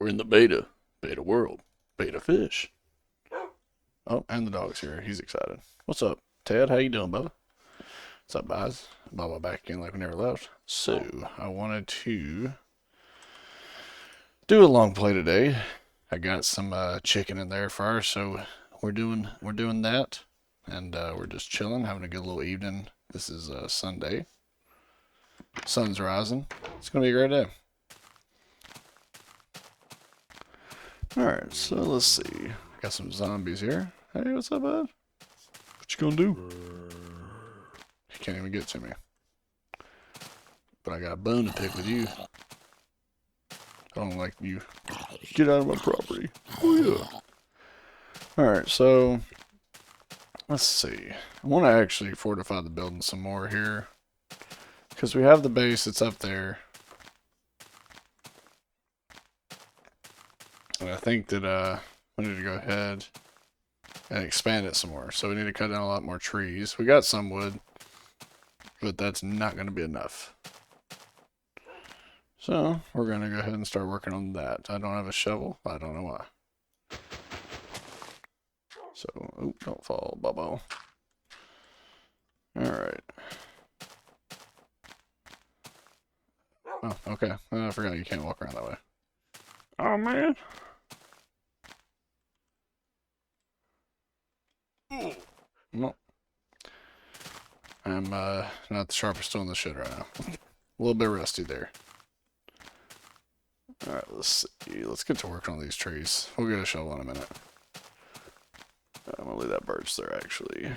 We're in the beta world, beta fish. Oh, and the dog's here. He's excited. What's up, Ted? How you doing, Bubba? What's up, guys? Bubba back again like we never left. So, I wanted to do a long play today. I got some chicken in the air fryer, so we're doing that, and we're just chilling, having a good little evening. This is Sunday. Sun's rising. It's gonna be a great day. All right, so let's see. Got some zombies here. Hey, what's up, bud? What you gonna do? He can't even get to me. But I got a bone to pick with you. I don't like you. Get out of my property. Oh yeah. Alright, so let's see. I want to actually fortify the building some more here. Because we have the base that's up there. And I think that we need to go ahead and expand it some more. So we need to cut down a lot more trees. We got some wood, but that's not going to be enough. So we're going to go ahead and start working on that. I don't have a shovel. I don't know why. So, oh, don't fall, Bubbo. Alright. Oh, okay. I forgot you can't walk around that way. Oh, man. No. I'm not the sharpest tool in the shed right now. A little bit rusty there. Alright, let's see. Let's get to work on these trees. We'll get a shovel in a minute. I'm gonna leave that birch there, actually.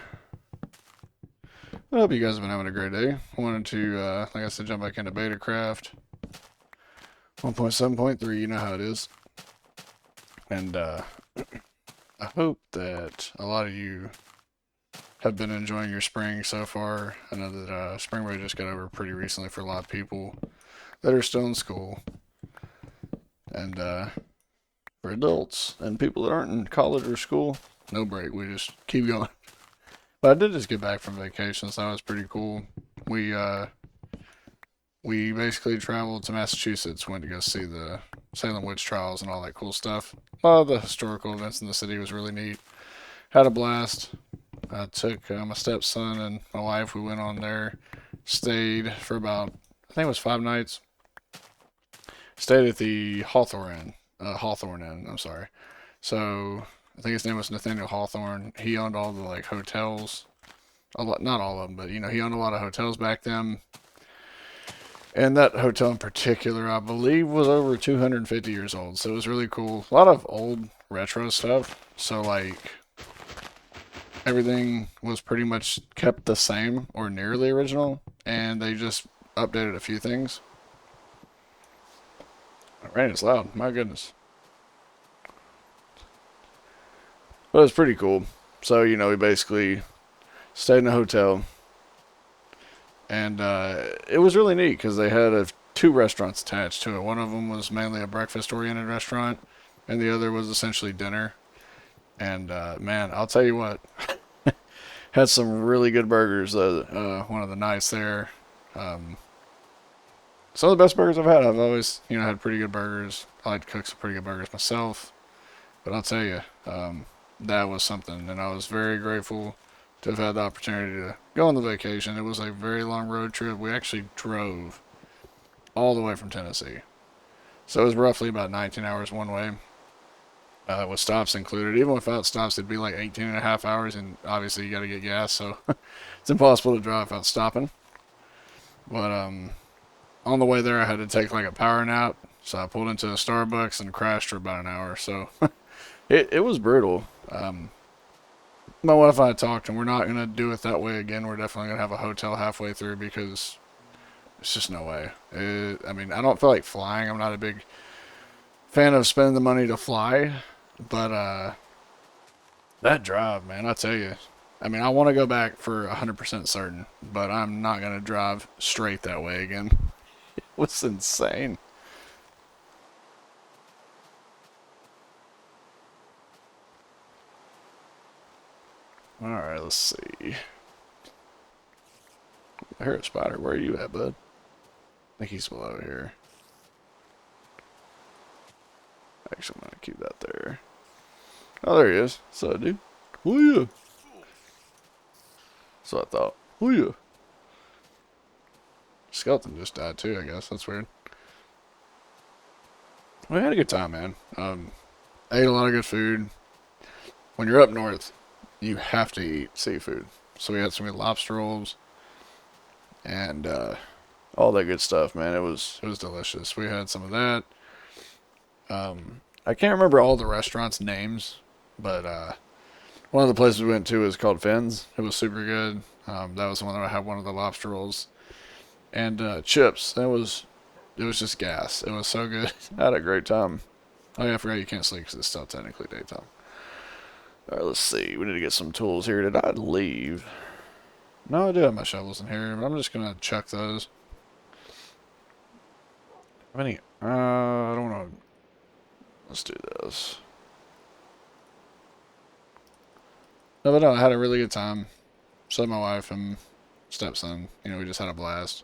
I hope you guys have been having a great day. I wanted to, like I said, jump back into Betacraft. 1.7.3, you know how it is. And, I hope that a lot of you have been enjoying your spring so far. I know that spring break just got over pretty recently for a lot of people that are still in school. And for adults and people that aren't in college or school, no break. We just keep going. But I did just get back from vacation, so that was pretty cool. We basically traveled to Massachusetts, went to go see the Salem witch trials and all that cool stuff. A lot of the historical events in the city was really neat. Had a blast. I took my stepson and my wife. We went on there, stayed for about, I think it was 5 nights. Stayed at the Hawthorne Inn. I'm sorry. So I think his name was Nathaniel Hawthorne. He owned all the like hotels, a lot, not all of them, but he owned a lot of hotels back then. And that hotel in particular, I believe, was over 250 years old. So it was really cool. A lot of old retro stuff. So like everything was pretty much kept the same or nearly original, and they just updated a few things. Rain is loud. My goodness. But it was pretty cool. So, we basically stayed in a hotel. And it was really neat because they had two restaurants attached to it. One of them was mainly a breakfast oriented restaurant, and the other was essentially dinner. And man, I'll tell you what, had some really good burgers. One of the nights there. Um, some of the best burgers I've had. I've always, had pretty good burgers. I like to cook some pretty good burgers myself. But I'll tell you, that was something, and I was very grateful to have had the opportunity to go on the vacation. It was a very long road trip. We actually drove all the way from Tennessee, so it was roughly about 19 hours one way, with stops included. Even without stops, it'd be like 18 and a half hours, and obviously you got to get gas, so it's impossible to drive without stopping. But on the way there, I had to take like a power nap, so I pulled into a Starbucks and crashed for about an hour. So it was brutal. My wife and I talked, and we're not gonna do it that way again. We're definitely gonna have a hotel halfway through because it's just no way. I mean, I don't feel like flying. I'm not a big fan of spending the money to fly, but that drive, man, I tell you. I mean, I want to go back for 100% certain, but I'm not gonna drive straight that way again. It was insane. All right, let's see. I heard a spider. Where are you at, bud? I think he's below here. Actually, I'm gonna keep that there. Oh, there he is. What's up, dude? Oh yeah. So I thought. Oh yeah. Skeleton just died too. I guess that's weird. We had a good time, man. Ate a lot of good food. When you're up north, you have to eat seafood. So we had some good lobster rolls and all that good stuff, man. It was delicious. We had some of that. I can't remember all the restaurants' names, but one of the places we went to was called Finn's. It was super good. That was the one that I had one of the lobster rolls and chips. It was just gas. It was so good. I had a great time. Oh yeah, I forgot you can't sleep because it's still technically daytime. All right, let's see. We need to get some tools here. Did I leave? No, I do have my shovels in here, but I'm just gonna chuck those. How many? I don't know. Let's do this. No, but no, I had a really good time. So did my wife and stepson. We just had a blast.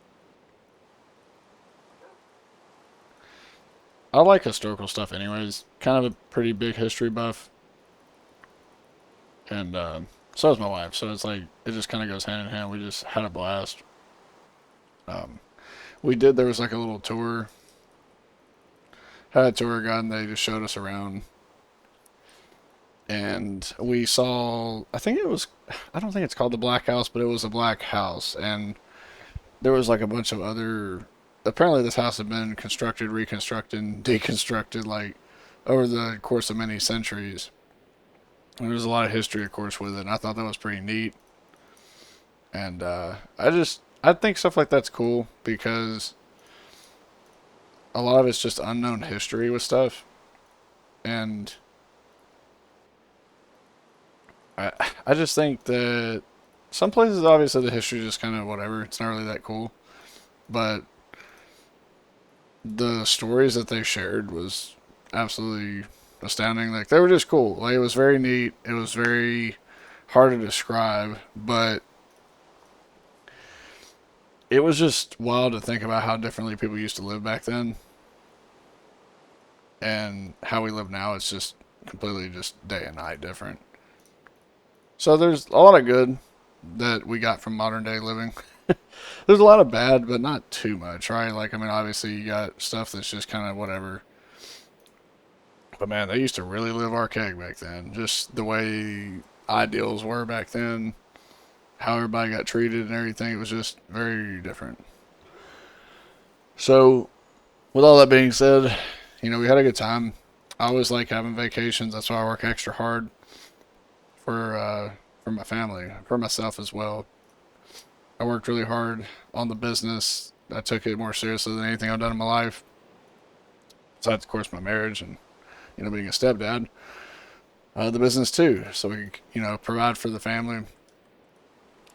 I like historical stuff anyways. Kind of a pretty big history buff. And so is my wife. So it's like, it just kind of goes hand in hand. We just had a blast. Um, there was like a little tour. Had a tour guide and they just showed us around. And we saw, I don't think it's called the Black House, but it was a black house. And there was like a bunch of other, apparently this house had been constructed, reconstructed, deconstructed, like over the course of many centuries. And there's a lot of history, of course, with it. And I thought that was pretty neat. And I think stuff like that's cool because a lot of it's just unknown history with stuff. And I just think that some places, obviously, the history is just kind of whatever. It's not really that cool. But the stories that they shared was absolutely astounding. Like, they were just cool. Like, it was very neat. It was very hard to describe, but it was just wild to think about how differently people used to live back then and how we live now. It's just completely just day and night different. So there's a lot of good that we got from modern day living. There's a lot of bad, but not too much, right? Like, I mean, obviously you got stuff that's just kind of whatever. But man, they used to really live archaic back then. Just the way ideals were back then, how everybody got treated and everything, it was just very different. So, with all that being said, we had a good time. I always like having vacations. That's why I work extra hard for my family, for myself as well. I worked really hard on the business. I took it more seriously than anything I've done in my life. Besides, of course, my marriage and being a stepdad. The business too, so we can provide for the family.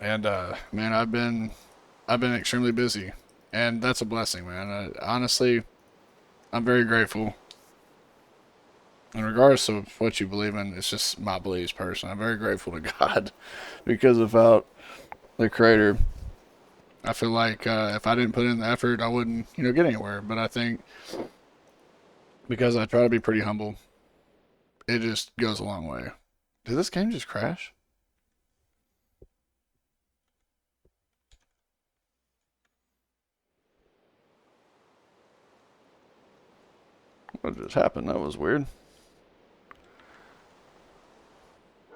And man, I've been extremely busy, and that's a blessing, man. Honestly, I'm very grateful. And regardless of what you believe in, it's just my beliefs personally. I'm very grateful to God because without the Creator, I feel like if I didn't put in the effort, I wouldn't, get anywhere. But I think because I try to be pretty humble, it just goes a long way. Did this game just crash? What just happened? That was weird.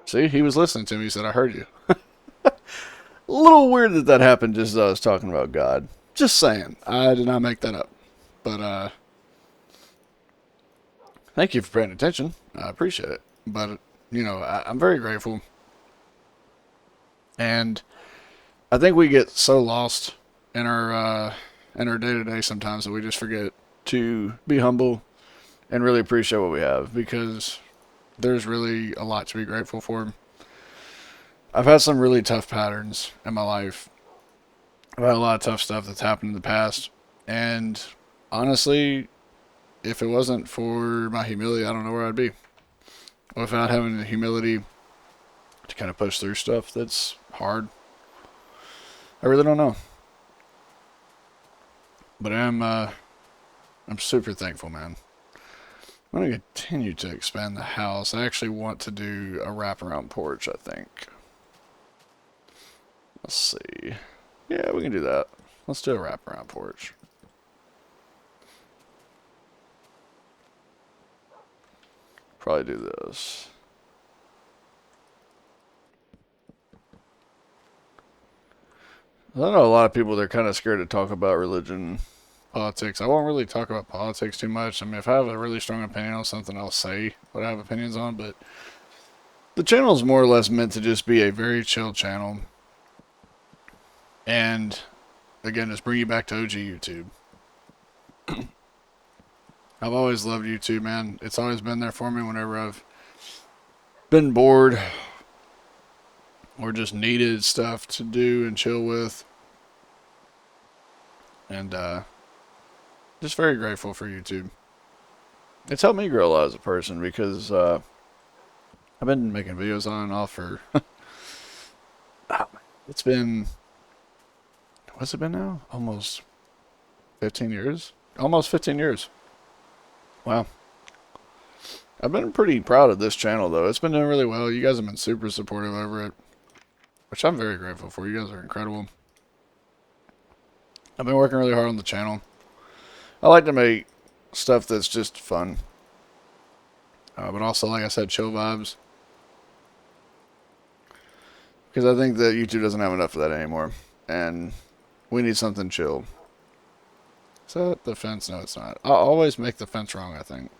See, he was listening to me. He said, I heard you. A little weird that happened just as I was talking about God. Just saying. I did not make that up. But, thank you for paying attention. I appreciate it. But, I'm very grateful. And I think we get so lost in our day to day sometimes that we just forget to be humble and really appreciate what we have because there's really a lot to be grateful for. I've had some really tough patterns in my life. I've had a lot of tough stuff that's happened in the past. And honestly, if it wasn't for my humility, I don't know where I'd be. Without having the humility to kind of push through stuff that's hard, I really don't know. But I'm super thankful, man. I'm gonna continue to expand the house. I actually want to do a wraparound porch, I think. Let's see. Yeah, we can do that. Let's do a wraparound porch. Probably do this. I know a lot of people, they're kind of scared to talk about religion, politics. I won't really talk about politics too much. I mean, if I have a really strong opinion on something, I'll say what I have opinions on, but the channel is more or less meant to just be a very chill channel. And, again, just bring you back to OG YouTube. I've always loved YouTube, man. It's always been there for me whenever I've been bored or just needed stuff to do and chill with. And just very grateful for YouTube. It's helped me grow a lot as a person because I've been making videos on and off for it's been, what's it been now? Almost 15 years? Almost 15 years. Wow. I've been pretty proud of this channel, though. It's been doing really well. You guys have been super supportive over it, which I'm very grateful for. You guys are incredible. I've been working really hard on the channel. I like to make stuff that's just fun. But also, like I said, chill vibes. Because I think that YouTube doesn't have enough of that anymore. And we need something chill. Is that the fence? No, it's not. I'll always make the fence wrong, I think.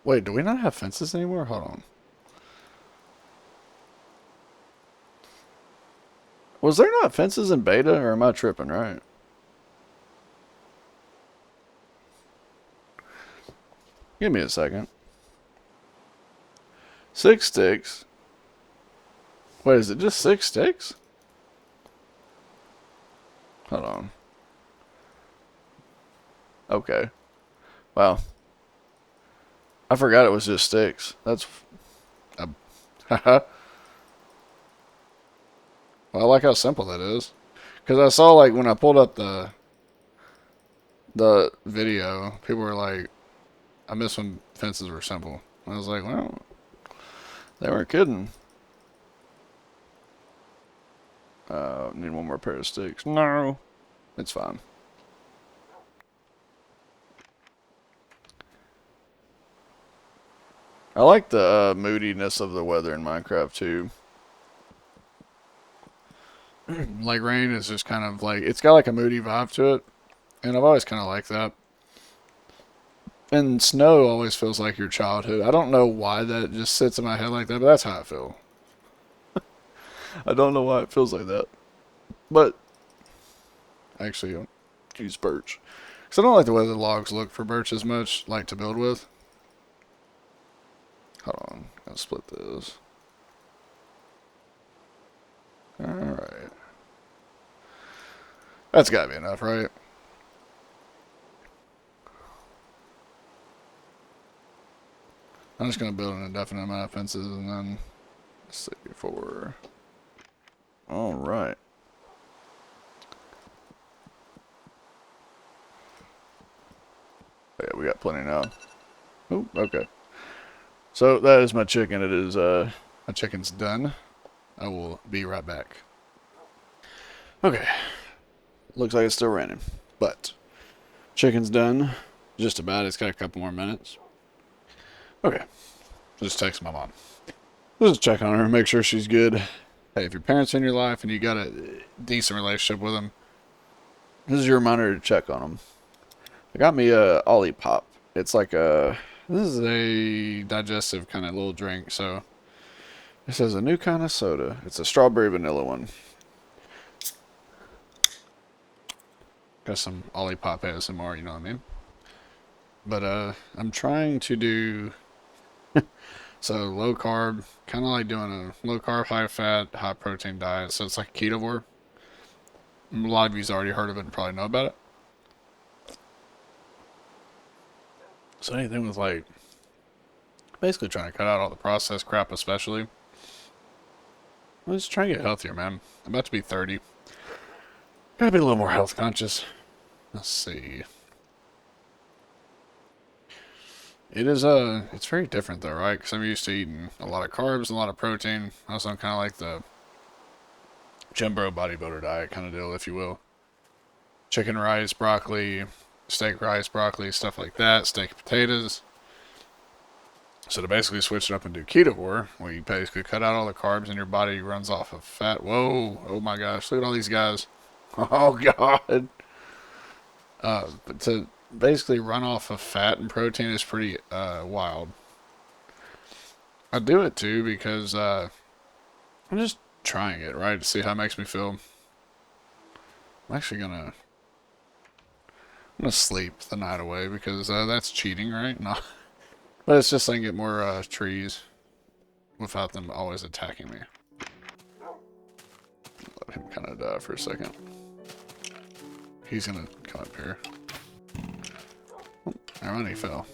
Wait, do we not have fences anymore? Hold on. Was there not fences in beta, or am I tripping, right? Give me a second. 6 sticks. Wait, is it just 6 sticks? Hold on. Okay. Wow. I forgot it was just sticks. That's... Haha. Well, I like how simple that is. Because I saw, like, when I pulled up the video, people were like, I miss when fences were simple. I was like, well, they weren't kidding. Need one more pair of sticks. No. It's fine. I like the moodiness of the weather in Minecraft, too. Like, rain is just kind of like, it's got like a moody vibe to it. And I've always kind of liked that. And snow always feels like your childhood. I don't know why that just sits in my head like that, but that's how I feel. I don't know why it feels like that. But, actually, I'll use birch. Because I don't like the way the logs look for birch as much, like to build with. Hold on, I'll split this. Alright. That's gotta be enough, right? I'm just gonna build an indefinite amount of fences and then, let's see, 4. Alright. Yeah, we got plenty now. Oh, okay. So that is my chicken. It is, my chicken's done. I will be right back. Okay. Looks like it's still raining. But, chicken's done. Just about. It's got a couple more minutes. Okay. Just text my mom. Just check on her, make sure she's good. Hey, if your parents are in your life and you got a decent relationship with them, this is your reminder to check on them. I got me a Olipop. It's like a... This is a digestive kind of little drink, so... It says a new kind of soda. It's a strawberry vanilla one. Got some Olipop ASMR, you know what I mean? But, I'm trying to do... So, low carb. Kind of like doing a low carb, high fat, high protein diet. So, it's like ketovore. A lot of you's already heard of it and probably know about it. So anything with like, basically trying to cut out all the processed crap especially. I'm just trying to get healthier, man. I'm about to be 30. Gotta be a little more health conscious. Let's see. It is it's very different though, right? Because I'm used to eating a lot of carbs, a lot of protein. Also, I'm kind of like the gym bro bodybuilder diet kind of deal, if you will. Chicken rice, broccoli, steak rice, broccoli, stuff like that. Steak and potatoes. So to basically switch it up and do ketovore, where you basically cut out all the carbs and your body runs off of fat. Whoa! Oh my gosh! Look at all these guys. Oh god! But to basically run off of fat and protein is pretty wild. I do it too because I'm just trying it, right, to see how it makes me feel. I'm actually gonna sleep the night away because that's cheating, right? No, but it's just so I can get more trees without them always attacking me. Let him kind of die for a second. He's gonna come up here. Oh, never mind, he fell.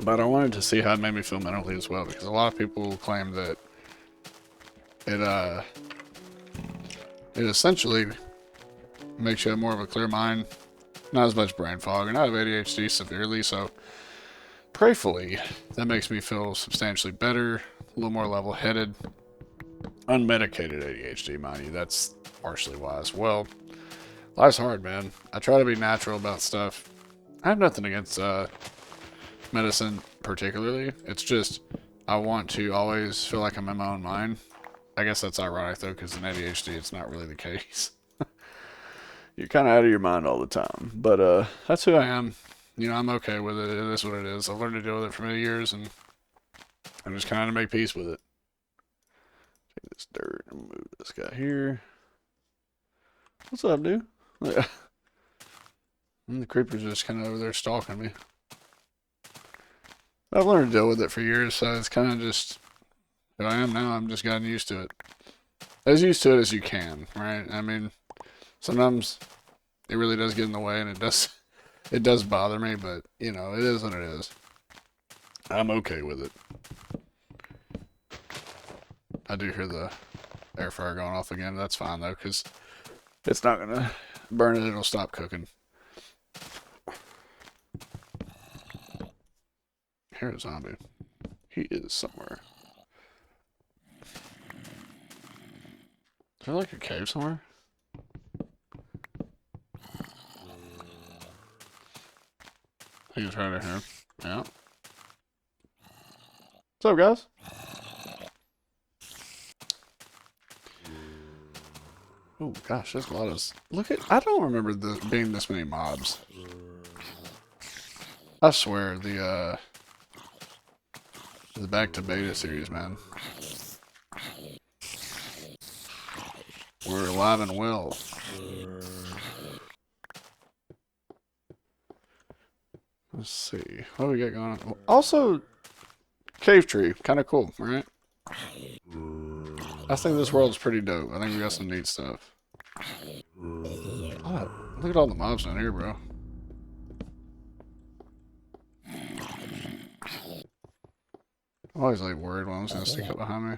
But I wanted to see how it made me feel mentally as well, because a lot of people claim that it it essentially makes you have more of a clear mind, not as much brain fog, and I have ADHD severely, so prayerfully that makes me feel substantially better, a little more level-headed. Unmedicated ADHD, mind you, that's partially why as well. Life's hard, man. I try to be natural about stuff. I have nothing against medicine particularly. It's just I want to always feel like I'm in my own mind. I guess that's ironic though, because in ADHD it's not really the case. You're kind of out of your mind all the time. But that's who I am. You know, I'm okay with it. It is what it is. I've learned to deal with it for many years, and I'm just kind of make peace with it. Take this dirt and move this guy here. What's up, dude? And the creeper's just kind of over there stalking me. I've learned to deal with it for years, so it's kind of just who I am now. I'm just gotten used to it. As used to it as you can, right? I mean, sometimes it really does get in the way, and it does bother me, but you know, it is what it is. I'm okay with it. I do hear the air fryer going off again. That's fine though, because it's not gonna burn it. It'll stop cooking. Here's a zombie. He is somewhere. Is there like a cave somewhere? I think it's right in here. Yeah. What's up, guys? Oh gosh, there's a lot of. Look at. I don't remember being this many mobs. I swear the Back to Beta series, man. We're alive and well. Let's see. What do we got going on? Also, cave tree. Kind of cool, right? I think this world's pretty dope. I think we got some neat stuff. Oh, look at all the mobs down here, bro. I'm always like worried when I'm gonna sneak up behind me.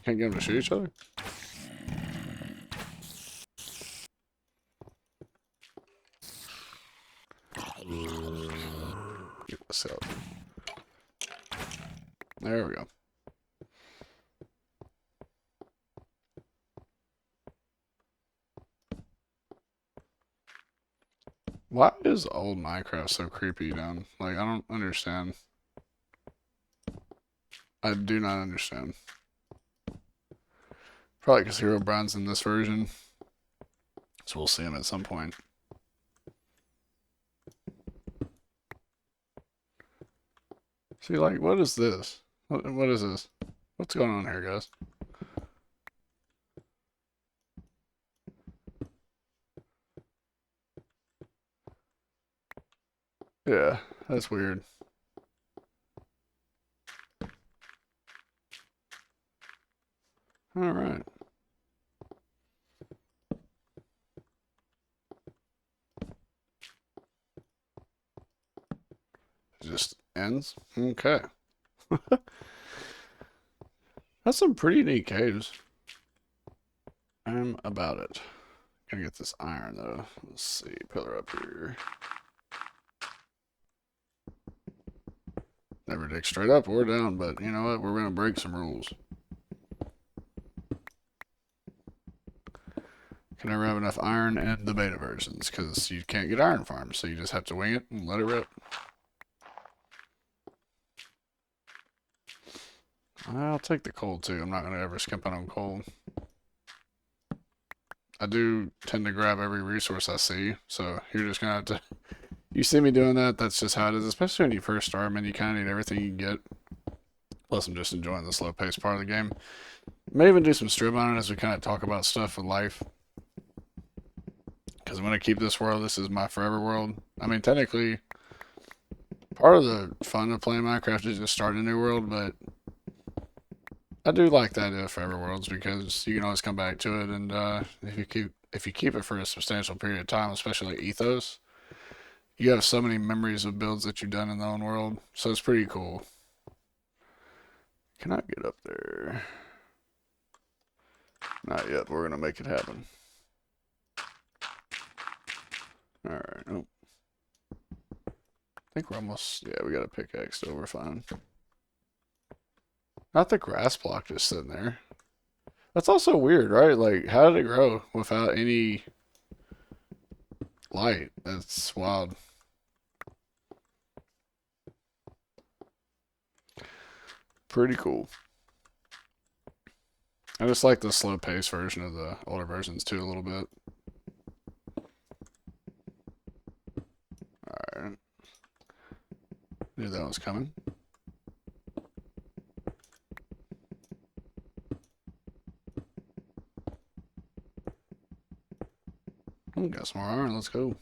Can't get them to shoot each other? Get this out. There we go. Why is old Minecraft so creepy, down? Like, I don't understand. I do not understand. Probably because Herobrine's in this version. So we'll see him at some point. See, like, what is this? What is this? What's going on here, guys? Yeah, that's weird. All right. It just ends? Okay. That's some pretty neat caves. I'm about it. Gonna get this iron though. Let's see, pillar up here. Never dig straight up or down, but you know what? We're gonna break some rules. Can never have enough iron in the beta versions because you can't get iron farms, so you just have to wing it and let it rip. I'll take the coal too. I'm not gonna ever skimp on coal. I do tend to grab every resource I see, so you're just gonna have to. You see me doing that, that's just how it is, especially when you first start, man. You kind of need everything you can get. Plus, I'm just enjoying the slow paced part of the game. May even do some strip mining as we kind of talk about stuff with life. Because I'm going to keep this world. This is my forever world. I mean, technically, part of the fun of playing Minecraft is just starting a new world, but I do like the idea of forever worlds because you can always come back to it, and if you keep it for a substantial period of time, especially like Ethos, you have so many memories of builds that you've done in the own world, so it's pretty cool. Can I get up there? Not yet. We're gonna make it happen. All right. Oh. I think we're almost. Yeah, we got a pickaxe, so we're fine. Not the grass block just sitting there. That's also weird, right? Like, how did it grow without any light? That's wild. Pretty cool. I just like the slow pace version of the older versions too a little bit. Alright. Knew that was coming. Oh, got some more iron. Let's go.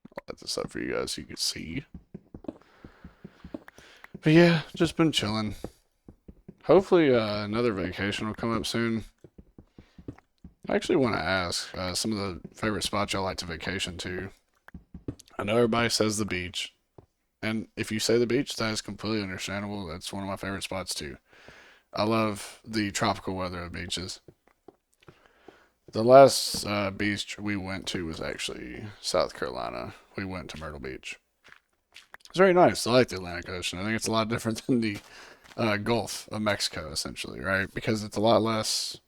I'll let this up for you guys so you can see. But yeah, just been chilling. Hopefully another vacation will come up soon. I actually want to ask some of the favorite spots y'all like to vacation to. I know everybody says the beach. And if you say the beach, that is completely understandable. That's one of my favorite spots too. I love the tropical weather of beaches. The last beach we went to was actually South Carolina. We went to Myrtle Beach. It's very nice. I like the Atlantic Ocean. I think it's a lot different than the Gulf of Mexico, essentially, right? Because it's a lot less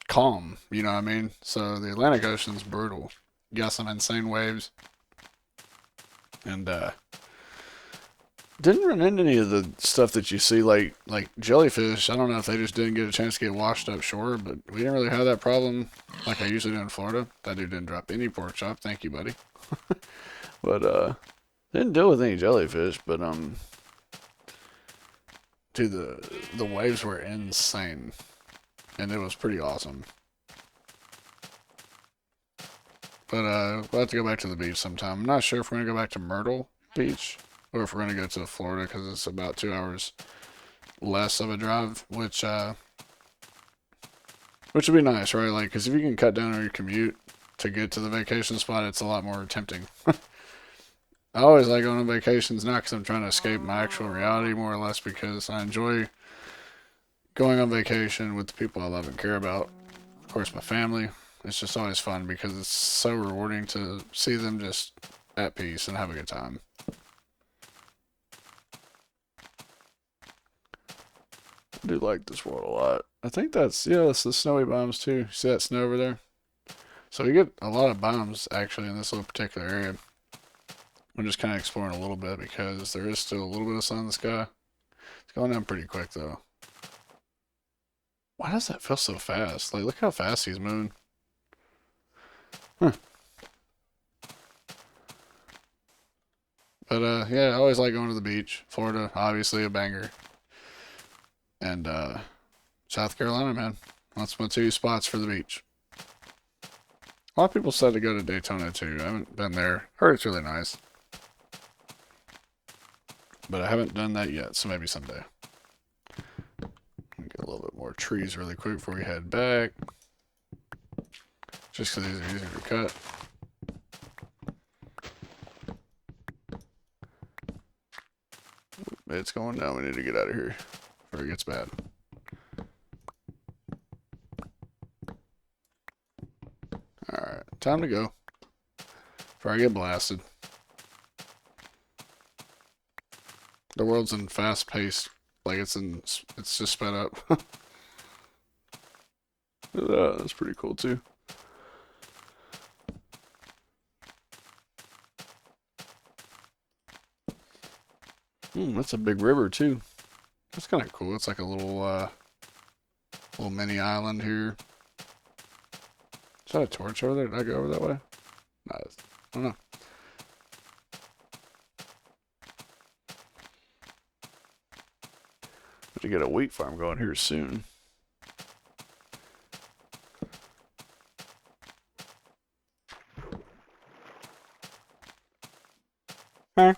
calm, you know what I mean? So the Atlantic Ocean's brutal. You got some insane waves. And didn't run into any of the stuff that you see, like jellyfish. I don't know if they just didn't get a chance to get washed up shore, but we didn't really have that problem like I usually do in Florida. That dude didn't drop any pork chop. Thank you, buddy. But didn't deal with any jellyfish. But dude, the waves were insane, and it was pretty awesome. But we'll have to go back to the beach sometime. I'm not sure if we're gonna go back to Myrtle Beach or if we're gonna go to Florida because it's about 2 hours less of a drive, which would be nice, right? Like, because if you can cut down on your commute to get to the vacation spot, it's a lot more tempting. I always like going on vacations, not because I'm trying to escape my actual reality, more or less because I enjoy going on vacation with the people I love and care about. Of course, my family. It's just always fun because it's so rewarding to see them just at peace and have a good time. I do like this world a lot. I think that's the snowy biomes too. See that snow over there? So we get a lot of biomes actually in this little particular area. I'm just kind of exploring a little bit because there is still a little bit of sun in the sky. It's going down pretty quick though. Why does that feel so fast? Like, look how fast he's moving. Huh. But yeah, I always like going to the beach. Florida, obviously a banger. And South Carolina, man. That's my two spots for the beach. A lot of people said to go to Daytona too. I haven't been there. Heard it's really nice. But I haven't done that yet, so maybe someday. Get a little bit more trees really quick before we head back. Just because these are easier to cut. It's going down. We need to get out of here before it gets bad. Alright, time to go. Before I get blasted. The world's in fast paced, like it's just sped up. That's pretty cool too. That's a big river too. That's kind of cool. It's like a little mini island here. Is that a torch over there? Did I go over that way? No, I don't know. To get a wheat farm going here soon. Huh?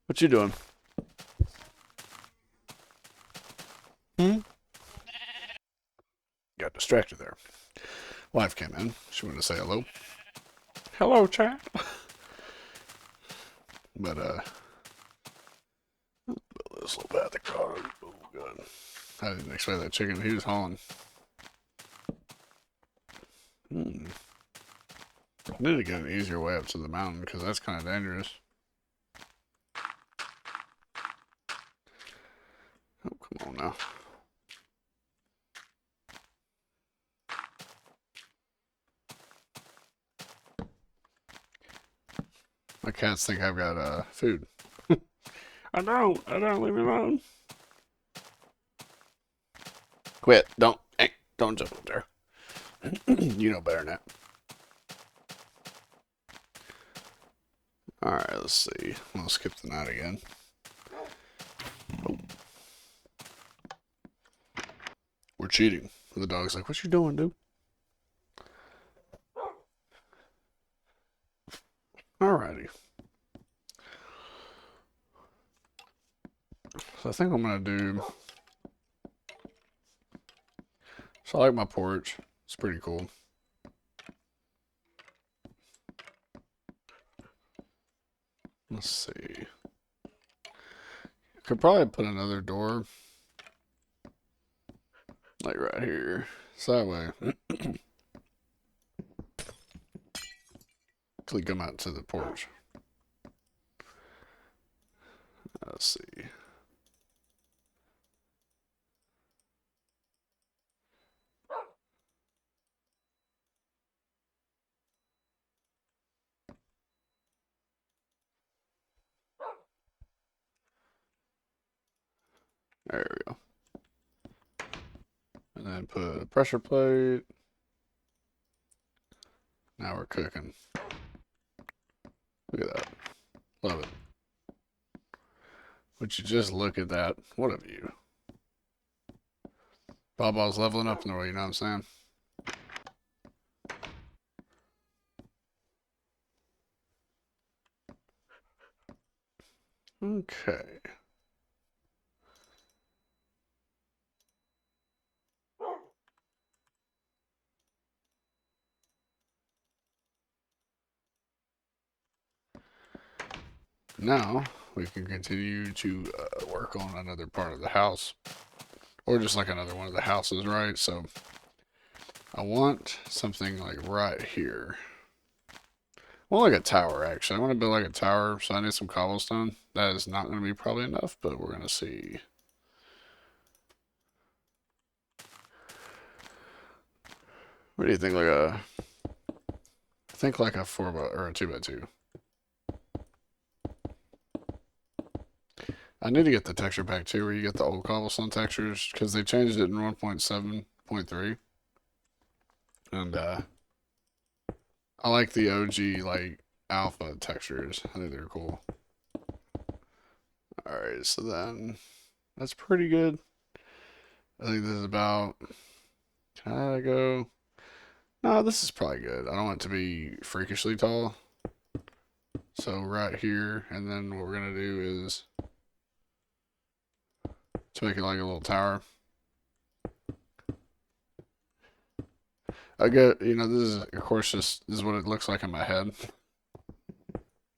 What you doing? Got distracted there. Wife came in. She wanted to say hello. Hello, chat. But this little bad the car. Oh god. I didn't expect that chicken. He was hauling. I need to get an easier way up to the mountain because that's kind of dangerous. Oh, come on now. My cats think I've got food. I don't. Leave me alone. Quit. Don't jump up there. You know better than that. Alright, let's see. I'll skip the night again. Oh. We're cheating. The dog's like, what you doing, dude? Alrighty. So I think I'm gonna do. So I like my porch. It's pretty cool. Let's see. Could probably put another door. Like right here. So that way. Till you come out to the porch. Let's see. There we go. And then put a pressure plate. Now we're cooking. Look at that. Love it. Would you just look at that? What a view. Baw's leveling up in the way, you know what I'm saying? Okay. Now we can continue to work on another part of the house. Or just like another one of the houses, right? So I want something like right here. Well, like a tower, actually. I want to build like a tower, so I need some cobblestone. That is not going to be probably enough, but we're going to see. What do you think? I think like a 4 by or a 2 by 2. I need to get the texture pack too, where you get the old cobblestone textures, because they changed it in 1.7.3. And I like the OG like alpha textures. I think they're cool. Alright, so then that's pretty good. I think this is about. Can I go? No, this is probably good. I don't want it to be freakishly tall. So right here, and then what we're gonna do is to make it like a little tower. I get, this is, of course, just this is what it looks like in my head.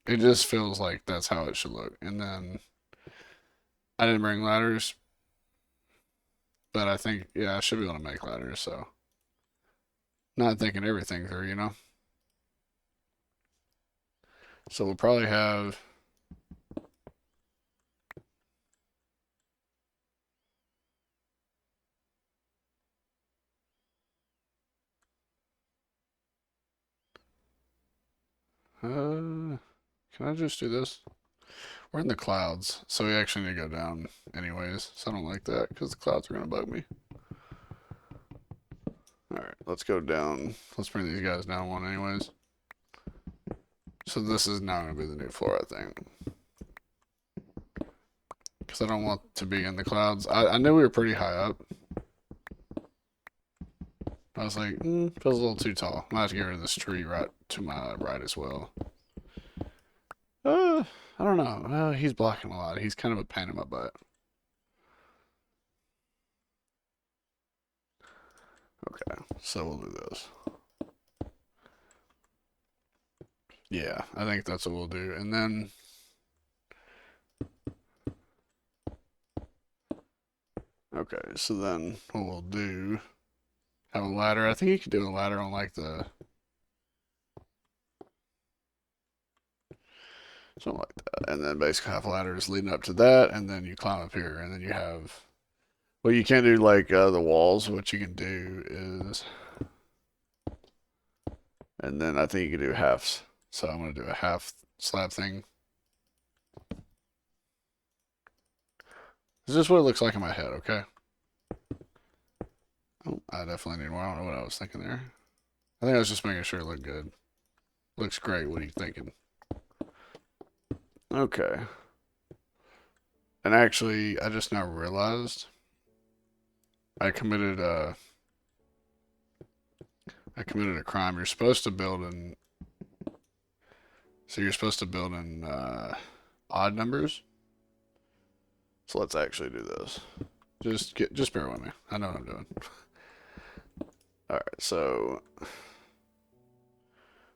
It just feels like that's how it should look. And then I didn't bring ladders, but I think, yeah, I should be able to make ladders. So not thinking everything through. So we'll probably have. Can I just do this? We're in the clouds, so we actually need to go down anyways. So I don't like that because the clouds are gonna bug me. All right, let's go down. Let's bring these guys down one anyways. So this is now gonna be the new floor, I think, because I don't want to be in the clouds. I knew we were pretty high up. I was like, feels a little too tall. I might have to get rid of this tree right to my right as well. I don't know. He's blocking a lot. He's kind of a pain in my butt. Okay, so we'll do this. Yeah, I think that's what we'll do. And then, okay, so then what we'll do, have a ladder. I think you could do a ladder on like the, something like that. And then basically have ladders leading up to that. And then you climb up here. And then you have, well, you can't do like the walls. What you can do is, and then I think you can do halves. So I'm going to do a half slab thing. This is what it looks like in my head, okay? Oh, I definitely need more. I don't know what I was thinking there. I think I was just making sure it looked good. Looks great. What are you thinking? Okay. And actually, I just now realized I committed a crime. You're supposed to build in, so you're supposed to build in odd numbers. So let's actually do this. Just bear with me. I know what I'm doing. All right, so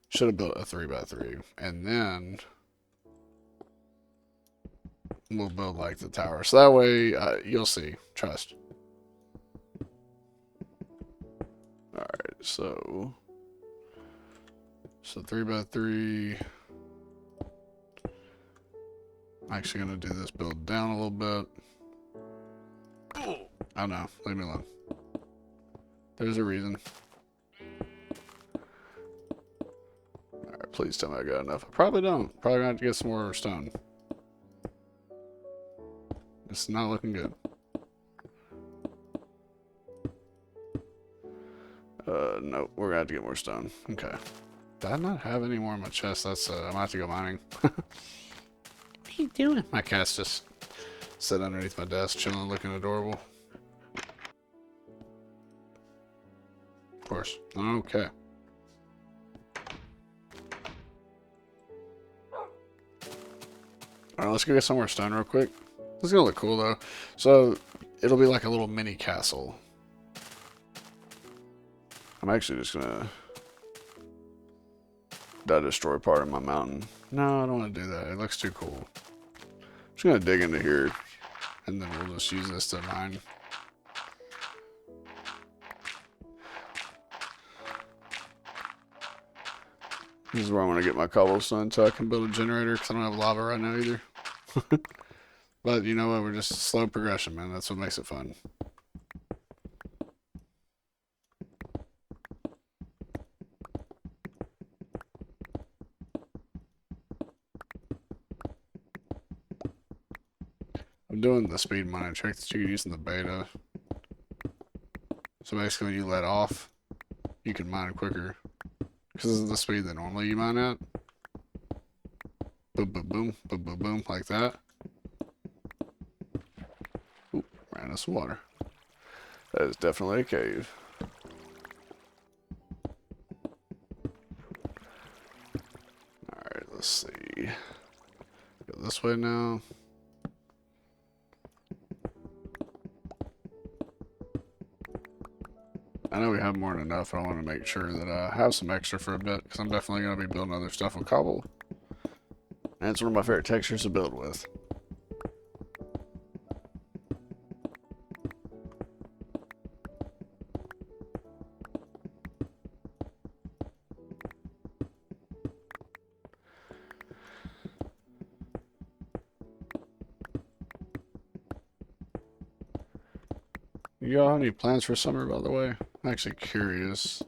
should have built a 3x3, and then we'll build like the tower. So that way, you'll see. Trust. All right, so 3x3. I'm actually gonna do this build down a little bit. Oh no, leave me alone. There's a reason. Alright, please tell me I got enough. I probably don't. Probably gonna have to get some more stone. It's not looking good. Nope, we're gonna have to get more stone. Okay. Did I not have any more in my chest? That's, I'm gonna have to go mining. What are you doing? My cat's just sitting underneath my desk, chilling, looking adorable. Of course. Okay. Alright, let's go get some more stone real quick. This is gonna look cool though. So, it'll be like a little mini castle. I'm actually just gonna destroy part of my mountain. No, I don't want to do that. It looks too cool. I'm just gonna dig into here, and then we'll just use this to mine. This is where I want to get my cobblestone so I can build a generator because I don't have lava right now either. But you know what? We're just slow progression, man. That's what makes it fun. I'm doing the speed mining trick that you could use in the beta. So basically, when you let off, you can mine quicker. Because this is the speed that normally you mine at. Boom, boom, boom, boom, boom, boom, like that. Ooh, ran out of some water. That is definitely a cave. Alright, let's see. Go this way now. I know we have more than enough. I want to make sure that I have some extra for a bit, because I'm definitely going to be building other stuff with cobble. And it's one of my favorite textures to build with. Y'all have any plans for summer, by the way? I'm actually curious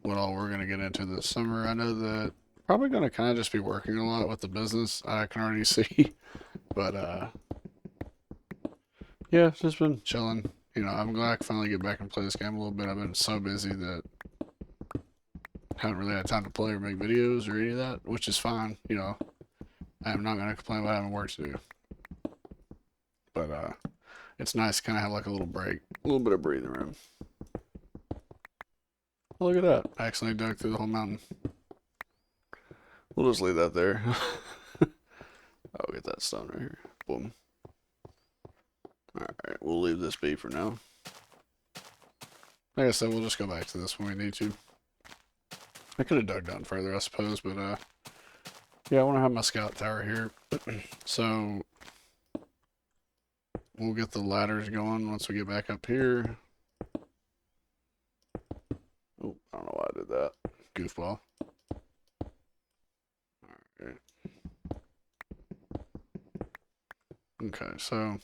what all we're going to get into this summer. I know that probably going to kind of just be working a lot with the business. I can already see. But, yeah, just been chilling. You know, I'm glad I can finally get back and play this game a little bit. I've been so busy that I haven't really had time to play or make videos or any of that, which is fine. You know, I'm not going to complain about having work to do. But, it's nice to kind of have like a little break, a little bit of breathing room. Oh, look at that. I accidentally dug through the whole mountain. We'll just leave that there. I'll get that stone right here. Boom. Alright, we'll leave this be for now. Like I said, we'll just go back to this when we need to. I could have dug down further, I suppose, but yeah, I want to have my scout tower here. So we'll get the ladders going once we get back up here. Oh, I don't know why I did that. Goofball. Alright. Okay, so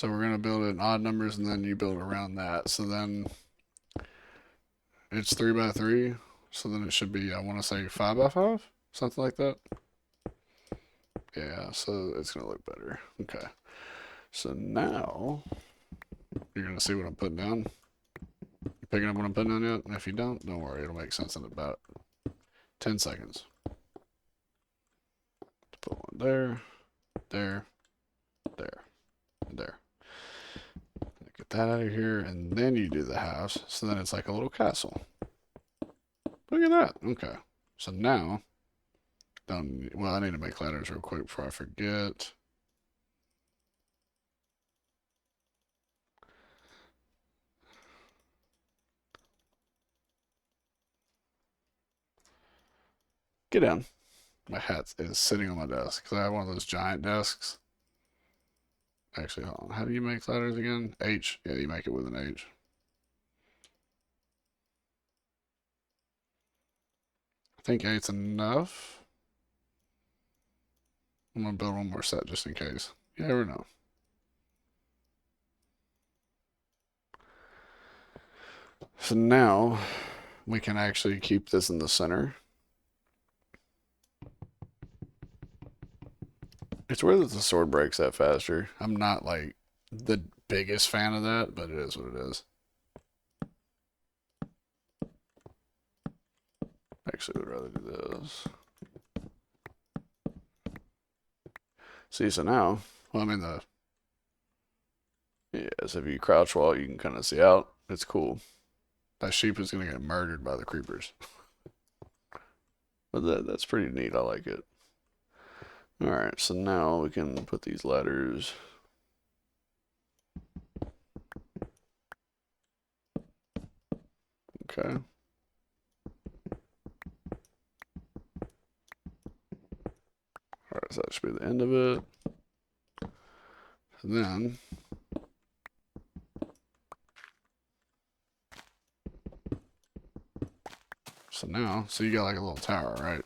we're going to build it in odd numbers, and then you build around that. So then it's 3 by 3. So then it should be, I want to say 5 by 5, something like that. Yeah, so it's going to look better. Okay. So now you're going to see what I'm putting down. You picking up what I'm putting down yet? And if you don't worry, it'll make sense in about 10 seconds. Put one there, there, there, and there. Get that out of here, and then you do the house. So then it's like a little castle. Look at that. Okay. So now, well, I need to make ladders real quick before I forget. Get down. My hat is sitting on my desk because I have one of those giant desks. Actually, hold on. How do you make ladders again? H. Yeah, you make it with an H. I think 8's enough. I'm going to build one more set just in case. You never know. So now we can actually keep this in the center. It's weird that the sword breaks that faster. I'm not like the biggest fan of that, but it is what it is. Actually, I would rather do this. See, so now, well, I mean, so if you crouch while you can kind of see out, it's cool. That sheep is going to get murdered by the creepers. But that's pretty neat. I like it. Alright, so now we can put these ladders. Okay. Alright, so that should be the end of it. And then so now, so you got like a little tower, right?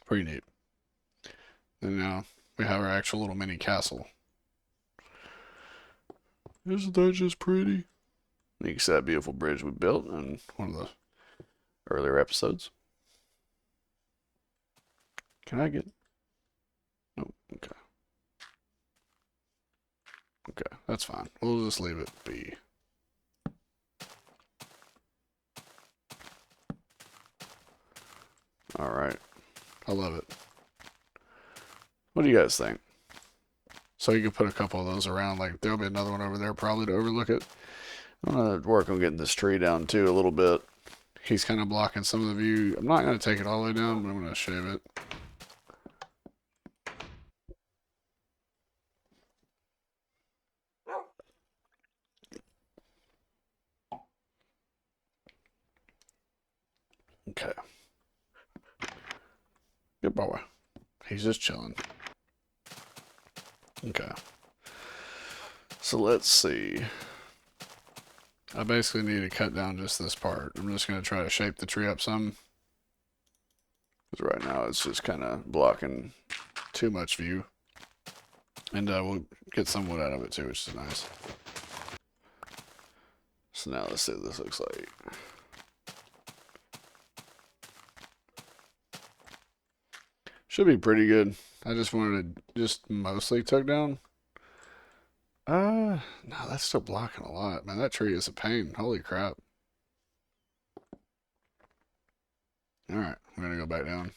Pretty neat. And now we have our actual little mini castle. Isn't that just pretty? You can see that beautiful bridge we built in one of the earlier episodes. Can I get... Nope, okay. Okay, that's fine. We'll just leave it be. Alright. I love it. What do you guys think? So you can put a couple of those around. Like, there'll be another one over there probably to overlook it. I'm going to work on getting this tree down too a little bit. He's kind of blocking some of the view. I'm not going to take it all the way down, but I'm going to shave it. Okay. Good boy. He's just chilling. Okay. So let's see. I basically need to cut down just this part. I'm just going to try to shape the tree up some. Because right now it's just kind of blocking too much view. And we'll get some wood out of it too, which is nice. So now let's see what this looks like. Should be pretty good. I just wanted to just mostly tuck down. No, that's still blocking a lot. Man, that tree is a pain. Holy crap. Alright, I'm gonna go back down.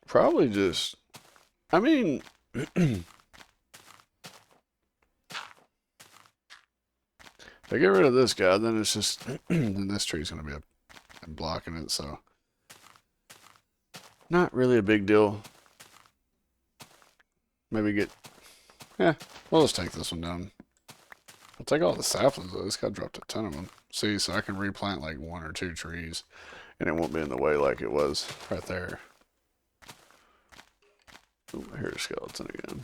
Probably just, I mean, if I get rid of this guy, then it's just, then this tree's gonna be blocking it, so. Not really a big deal. Maybe get, yeah, we'll just take this one down. I'll take all the saplings though. This guy dropped a ton of them. See, so I can replant like 1 or 2 trees and it won't be in the way like it was right there. Ooh, I hear a skeleton again.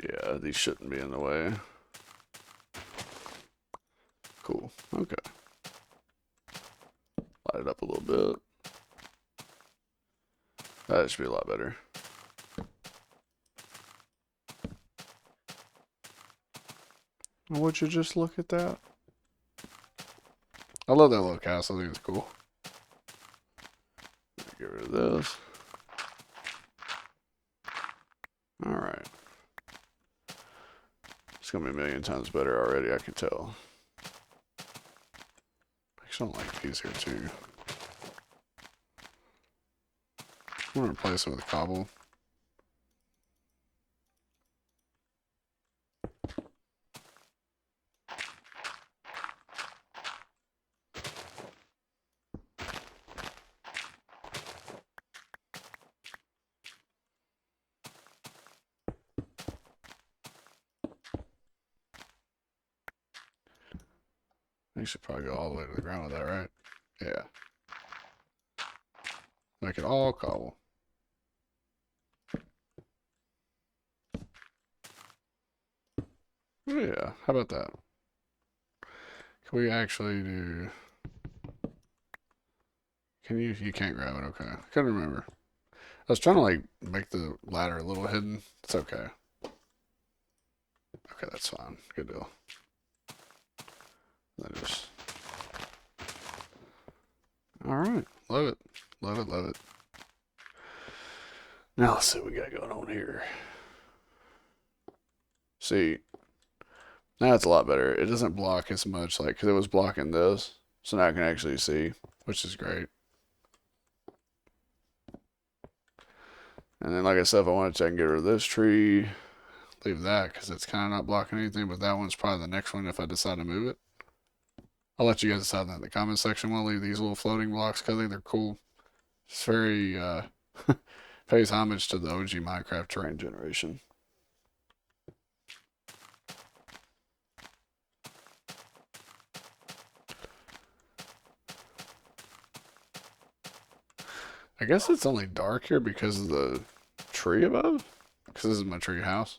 Yeah, these shouldn't be in the way. Cool. Okay. Light it up a little bit. That should be a lot better. Would you just look at that? I love that little castle. I think it's cool. Get rid of this. Alright. It's going to be a million times better already, I can tell. Actually, I don't like these here, too. I'm going to replace it with cobble. You should probably go all the way to the ground with that, right? Yeah. Make it all cobble. Oh, yeah, how about that? Can we actually do... Can you can't grab it, okay. I couldn't remember. I was trying to like make the ladder a little hidden. It's okay. Okay, that's fine. Good deal. Then just... Alright, love it. Love it, love it. Now let's see what we got going on here. See, now it's a lot better. It doesn't block as much, like, because it was blocking this. So now I can actually see, which is great. And then, like I said, if I wanted to, I can get rid of this tree. Leave that, because it's kind of not blocking anything. But that one's probably the next one if I decide to move it. I'll let you guys decide that in the comment section. We'll leave these little floating blocks because I think they're cool. It's very, pays homage to the OG Minecraft terrain generation. I guess it's only dark here because of the tree above. Because this is my tree house.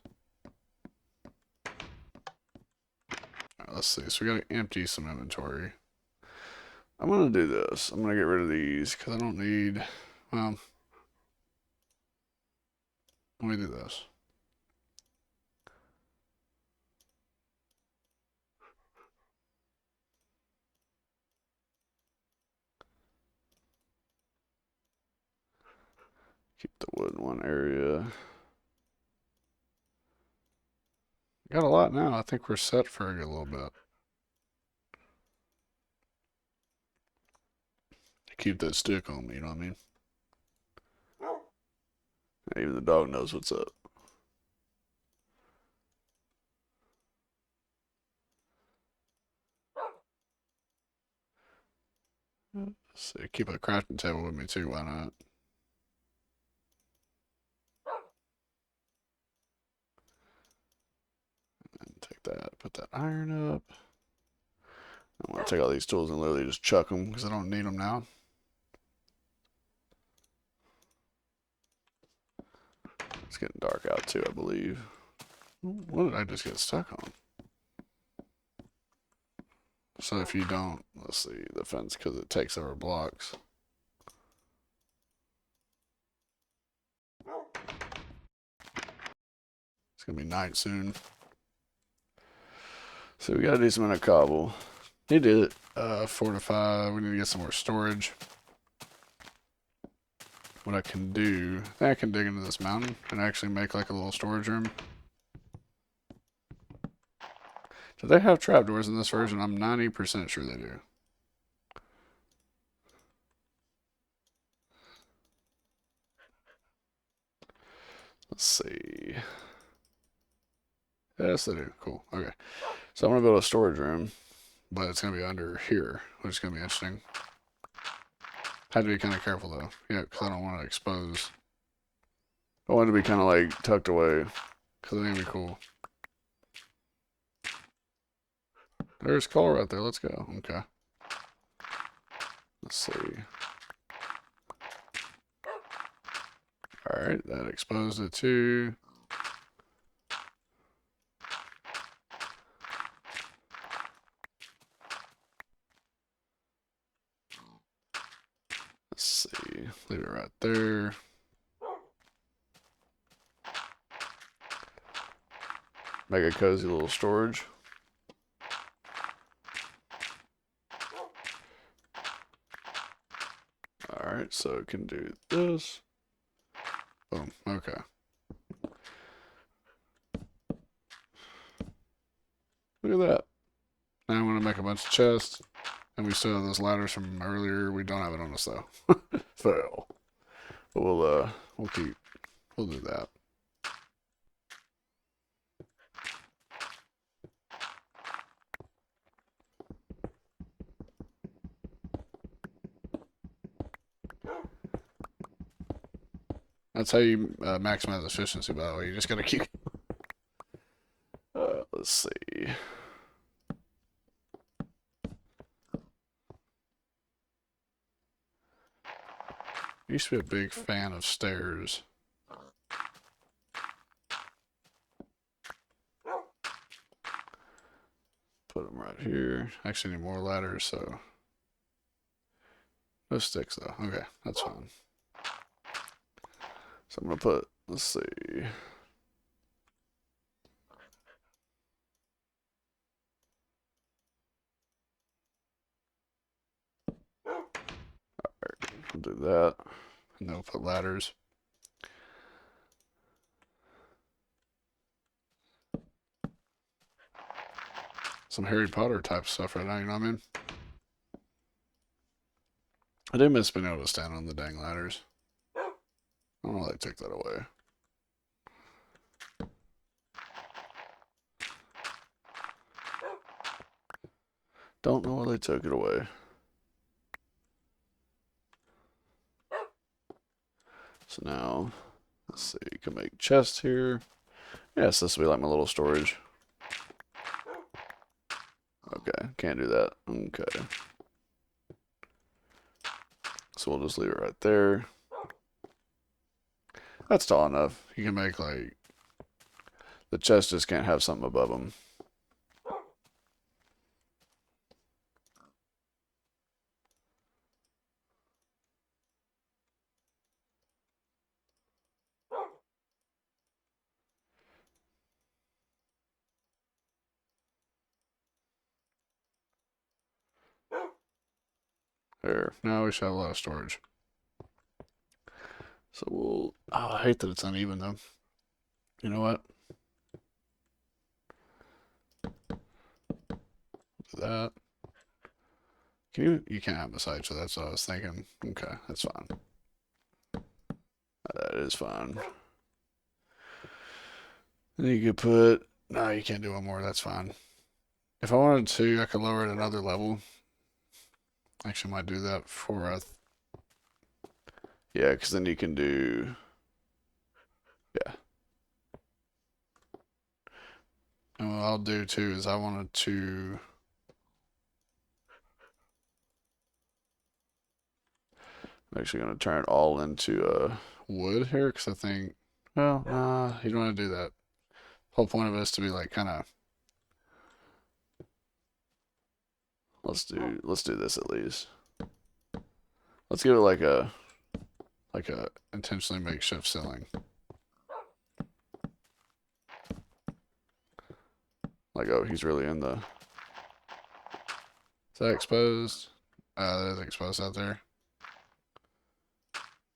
Alright, let's see. So we gotta empty some inventory. I'm gonna do this. I'm gonna get rid of these because I don't need. Well, let me do this. Keep the wood in one area. Got a lot now. I think we're set for a good little bit. Keep that stick on me, you know what I mean? Even the dog knows what's up. Let's see, keep a crafting table with me too, why not? And take that, put that iron up. I'm going to take all these tools and literally just chuck them because I don't need them now. It's getting dark out too, I believe. What did I just get stuck on? So if you don't, let's see, the fence, because it takes over blocks. It's going to be night soon. So we got a decent amount of cobble. Need to fortify. We need to get some more storage. What I can do, I think I can dig into this mountain and actually make like a little storage room. Do they have trapdoors in this version? I'm 90% sure they do. Let's see. Yes, they do. Cool. Okay. So I'm going to build a storage room, but it's going to be under here, which is going to be interesting. Had to be kind of careful though. Yeah, because I don't want to expose. I want it to be kind of like tucked away, because I think it'd be cool. There's coal right there. Let's go. Okay. Let's see. Alright, that exposed it too. Let's see. Leave it right there. Make a cozy little storage. Alright, so it can do this. Boom. Okay. Look at that. Now I'm going to make a bunch of chests. And we still have those ladders from earlier. We don't have it on us though. Fail. But we'll do that. That's how you maximize efficiency, by the way. You just gotta keep. Let's see. I used to be a big fan of stairs. Put them right here. Actually, need more ladders, so. No sticks, though. Okay, that's fine. So I'm gonna put, let's see. Alright, we'll do that. And then we'll put ladders. Some Harry Potter type stuff right now, you know what I mean? I did miss being able to stand on the dang ladders. I don't know why they took that away. Don't know why they took it away. So now, let's see, you can make chests here. Yes, this will be like my little storage. Okay, can't do that. Okay. So we'll just leave it right there. That's tall enough. You can make like, the chest just can't have something above them. There. Now we should have a lot of storage. So we'll. Oh, I hate that it's uneven though. You know what? Do that. Can you? You can't have beside, so that's what I was thinking. Okay, that's fine. That is fine. Then you could put. No, you can't do one more. That's fine. If I wanted to, I could lower it another level. Actually, might do that before I. Yeah, because then you can do. Yeah. And what I'll do too is I wanted to I'm actually going to turn it all into wood here because I think, well, nah, you don't want to do that. The whole point of it is to be like kind of, let's do this at least. Let's give it like a intentionally makeshift ceiling. Like, oh, he's really in the. Is that exposed? That is exposed out there.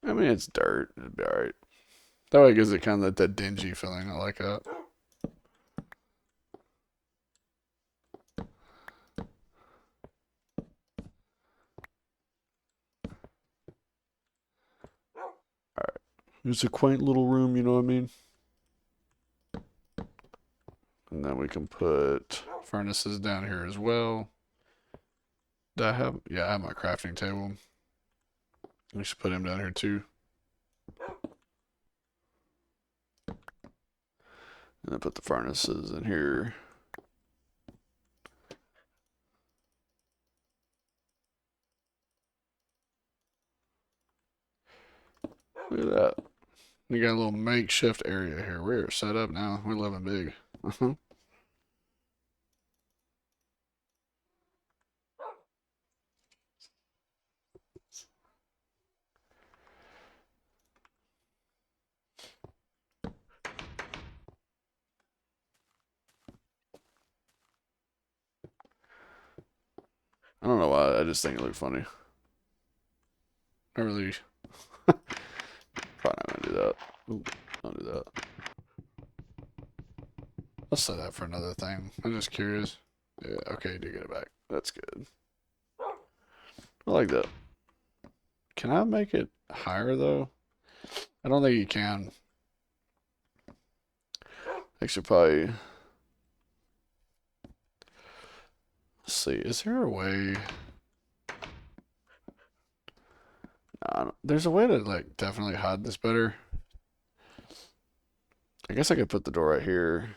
I mean, it's dirt. It'd be alright. That way it gives it kind of that dingy feeling. I like that. Alright. It's a quaint little room, you know what I mean? And then we can put furnaces down here as well. Do I have? Yeah, I have my crafting table. We should put him down here too. And then put the furnaces in here. Look at that. We got a little makeshift area here. We're set up now. We're living big. I don't know why. I just think it looked funny. I really. Probably not gonna do that. Ooh, don't do that. Let's set that for another thing. I'm just curious. Yeah, okay, do get it back. That's good. I like that. Can I make it higher though? I don't think you can. I should probably. Let's see. Is there a way? There's a way to like definitely hide this better. I guess I could put the door right here.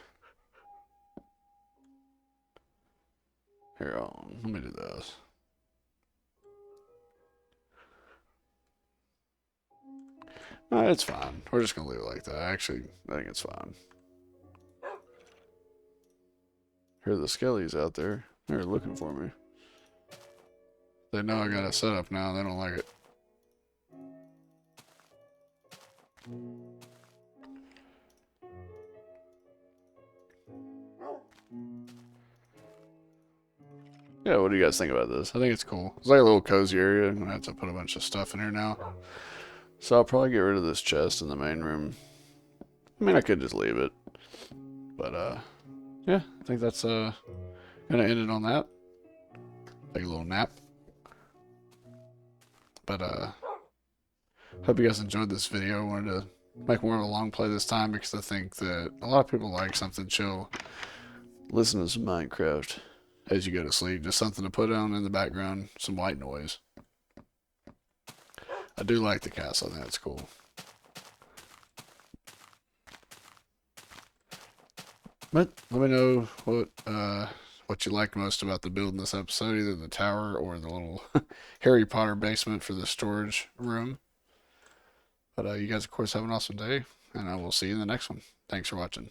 Here, let me do this. No, it's fine. We're just gonna leave it like that. Actually, I think it's fine. Here are the skellies out there. They're looking for me. They know I got it set up now. They don't like it. Yeah, what do you guys think about this? I think it's cool. It's like a little cozy area. I'm gonna have to put a bunch of stuff in here now. So I'll probably get rid of this chest in the main room. I mean, I could just leave it. But, yeah, I think that's, gonna end it on that. Take a little nap. But, hope you guys enjoyed this video. I wanted to make more of a long play this time because I think that a lot of people like something chill. Listen to some Minecraft as you go to sleep. Just something to put on in the background. Some white noise. I do like the castle. I think that's cool. But let me know what you liked most about the build in this episode, either the tower or the little Harry Potter basement for the storage room. But you guys, of course, have an awesome day, and I will see you in the next one. Thanks for watching.